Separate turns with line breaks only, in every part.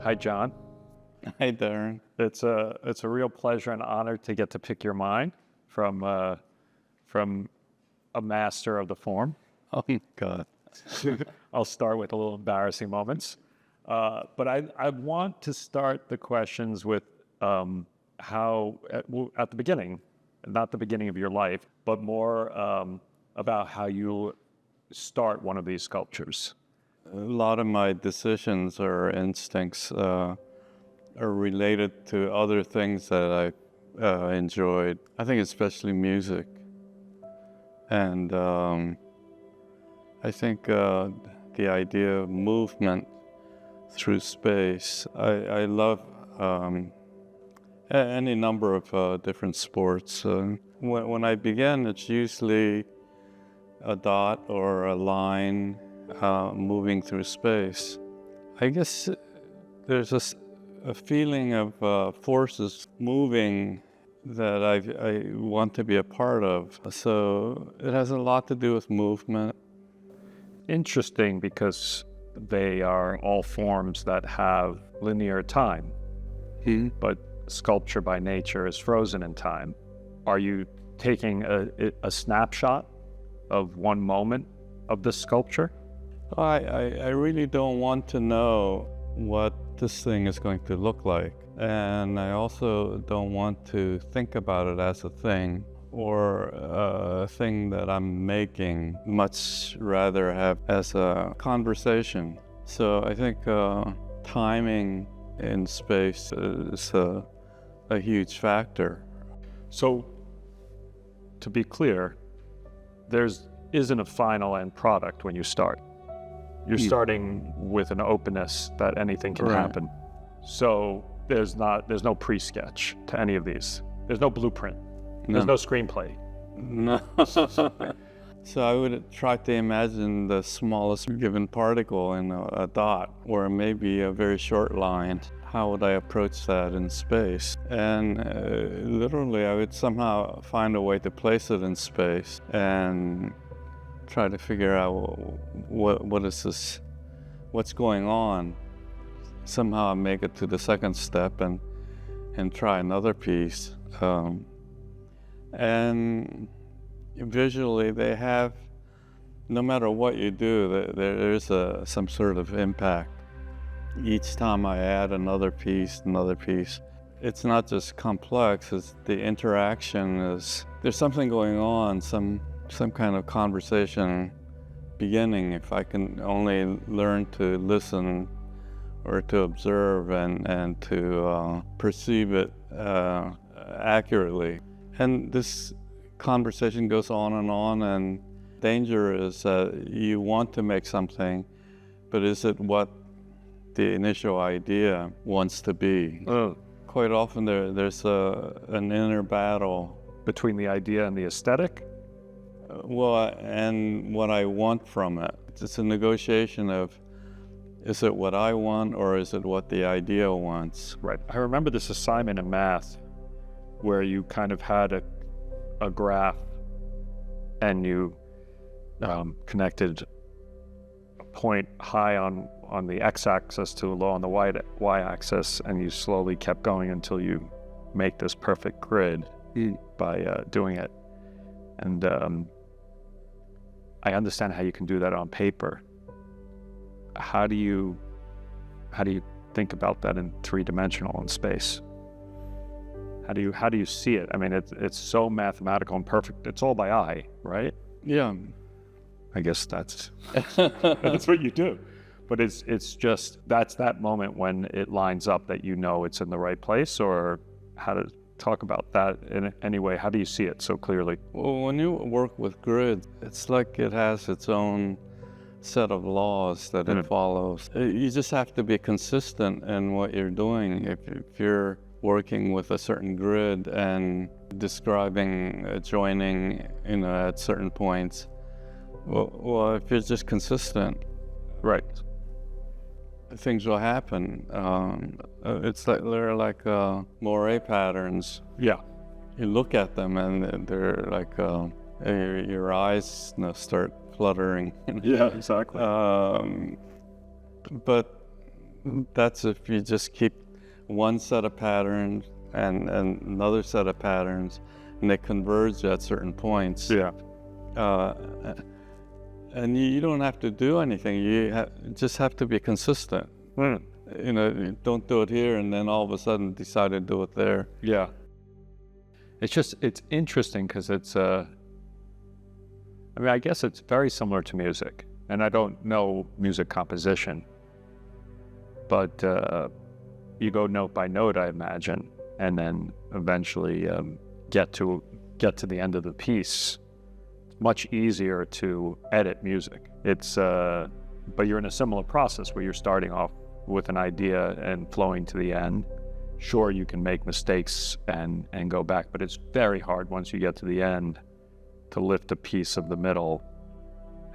Hi, John.
Hi, Darren.
It's a real pleasure and honor to get to pick your mind from a master of the form.
Oh, God.
I'll start with a little embarrassing moments. But I want to start the questions with how, at the beginning, not the beginning of your life, but more about how you start one of these sculptures.
A lot of my decisions or instincts are related to other things that I enjoyed. I think especially music. And I think the idea of movement through space. I love any number of different sports. When I begin, it's usually a dot or a line moving through space. I guess there's a feeling of forces moving that I want to be a part of. So it has a lot to do with movement.
Interesting, because they are all forms that have linear time, but sculpture by nature is frozen in time. Are you taking a snapshot of one moment of the sculpture?
I really don't want to know what this thing is going to look like. And I also don't want to think about it as a thing or a thing that I'm making, much rather have as a conversation. So I think timing in space is a huge factor.
So, to be clear, there isn't a final end product when you start. You're starting with an openness that anything can happen. So there's no pre-sketch to any of these. There's no blueprint. There's no screenplay.
No. So I would try to imagine the smallest given particle in a dot, or maybe a very short line. How would I approach that in space? And literally, I would somehow find a way to place it in space and try to figure out what is this, what's going on. Somehow I make it to the second step and try another piece. And visually, they have, no matter what you do, there's some sort of impact. Each time I add another piece, it's not just complex, it's the interaction there's something going on, some kind of conversation beginning. If I can only learn to listen or to observe and to perceive it accurately. And this conversation goes on, and danger is that you want to make something, but is it what the initial idea wants to be? Quite often there's an inner battle
Between the idea and the aesthetic?
And what I want from it. It's a negotiation of, is it what I want or is it what the idea wants?
Right. I remember this assignment in math where you kind of had a graph and you connected a point high on the x-axis to low on the y-axis, and you slowly kept going until you make this perfect grid by doing it. And I understand how you can do that on paper. How do you think about that in three-dimensional in space? How do you see it? I mean, it's so mathematical and perfect. It's all by eye, right?
Yeah.
I guess that's what you do. But it's just, that's that moment when it lines up that you know it's in the right place. Or how to talk about that in any way? How do you see it so clearly?
Well, when you work with grid, it's like it has its own set of laws that it follows. You just have to be consistent in what you're doing. If you're working with a certain grid and describing joining, at certain points, well, if you're just consistent,
right,
things will happen. It's like they're like moire patterns.
Yeah.
You look at them and they're like your eyes start fluttering.
Yeah, exactly.
But That's if you just keep one set of patterns and another set of patterns, and they converge at certain points.
Yeah.
And you don't have to do anything. You just have to be consistent.
Mm.
You know, you don't do it here and then all of a sudden decide to do it there.
Yeah. It's interesting because I mean, I guess it's very similar to music, and I don't know music composition, but you go note by note, I imagine, and then eventually get to the end of the piece. It's much easier to edit music. But you're in a similar process where you're starting off with an idea and flowing to the end. Sure, you can make mistakes and go back, but it's very hard once you get to the end to lift a piece of the middle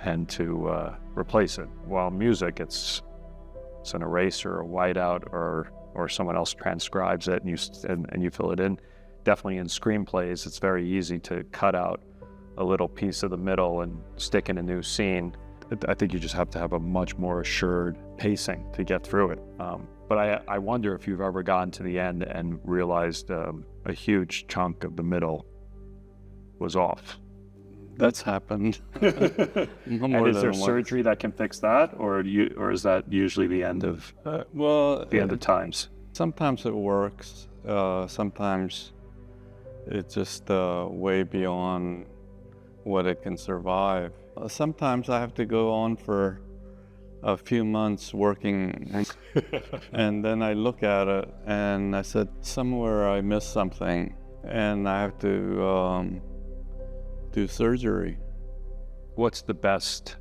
and to replace it. While music, it's an eraser, a whiteout, or someone else transcribes it and you fill it in. Definitely in screenplays, it's very easy to cut out a little piece of the middle and stick in a new scene. I think you just have to have a much more assured pacing to get through it. But I wonder if you've ever gotten to the end and realized a huge chunk of the middle was off.
That's happened.
And is there surgery that can fix that, or is that usually the end of end of times?
Sometimes it works. Sometimes it's just way beyond what it can survive. Sometimes I have to go on for a few months working, and then I look at it and I said, somewhere I missed something, and I have to do surgery.
What's the best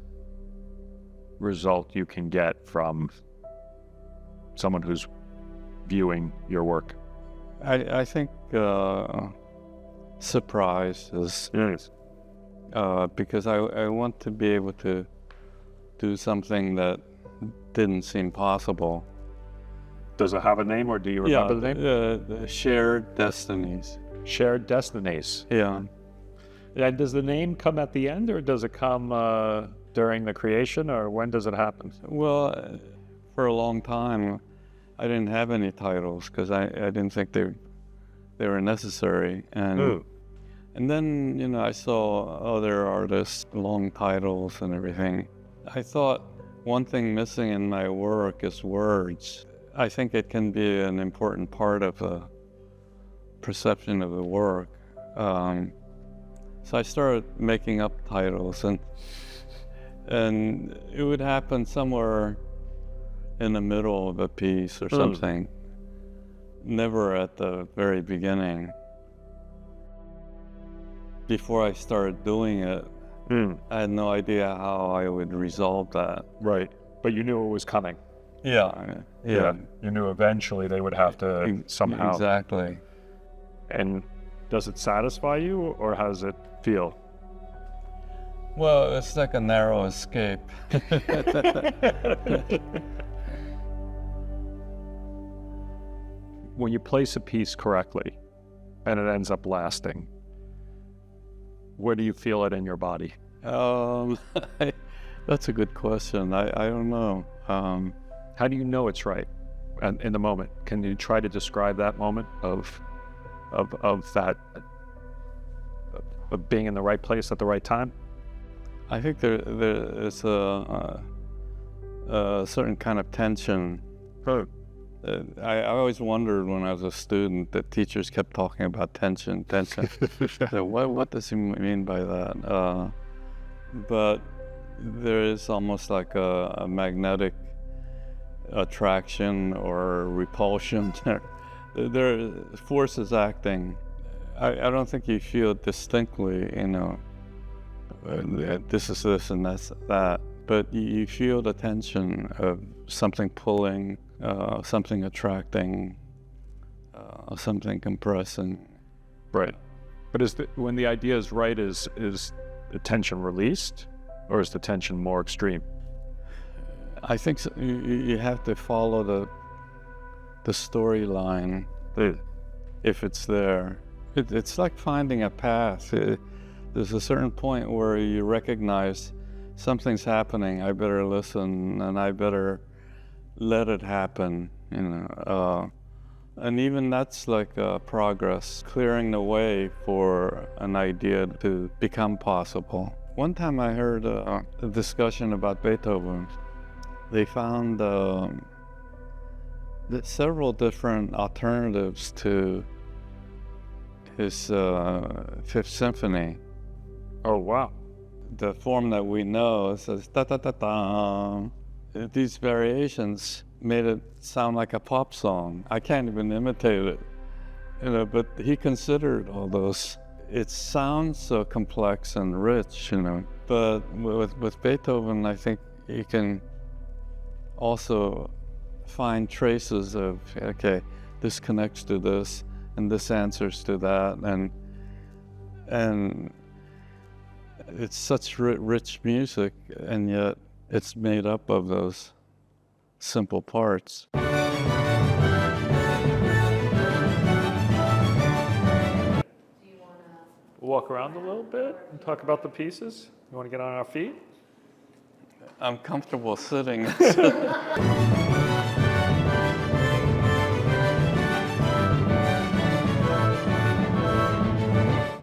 result you can get from someone who's viewing your work?
I think surprise is,
yes.
Because I want to be able to do something that didn't seem possible.
Does it have a name, or do you remember the name?
The Shared Destinies.
Shared Destinies.
Yeah.
And does the name come at the end, or does it come during the creation, or when does it happen?
Well, for a long time, I didn't have any titles because I didn't think they were necessary. And then, you know, I saw other artists, long titles and everything. I thought one thing missing in my work is words. I think it can be an important part of the perception of the work. So I started making up titles, and it would happen somewhere in the middle of a piece or something, never at the very beginning. Before I started doing it, I had no idea how I would resolve that.
Right, but you knew it was coming.
Yeah.
You knew eventually they would have to somehow.
Exactly.
And does it satisfy you, or how does it feel?
Well, it's like a narrow escape.
When you place a piece correctly and it ends up lasting, where do you feel it in your body?
That's a good question. I don't know.
How do you know it's right in the moment? Can you try to describe that moment of being in the right place at the right time?
I think there is a certain kind of tension. I always wondered when I was a student that teachers kept talking about tension. So what does he mean by that? But there is almost like a magnetic attraction or repulsion. There are forces acting. I don't think you feel distinctly, you know, this is this and that's that, but you feel the tension of something pulling, something attracting, something compressing.
Right. But when the idea is right, is the tension released, or is the tension more extreme?
I think so. You have to follow the storyline if it's there. It's like finding a path. There's a certain point where you recognize something's happening. I better listen, and I better let it happen, and even that's like progress, clearing the way for an idea to become possible. One time I heard a discussion about Beethoven. They found several different alternatives to his Fifth Symphony.
Oh, wow.
The form that we know says da da da da. These variations made it sound like a pop song. I can't even imitate it, but he considered all those. It sounds so complex and rich, but with Beethoven, I think you can also find traces of, okay, this connects to this, and this answers to that, and it's such rich music, and yet it's made up of those simple parts.
Walk around a little bit and talk about the pieces. You want to get on our feet?
I'm comfortable sitting.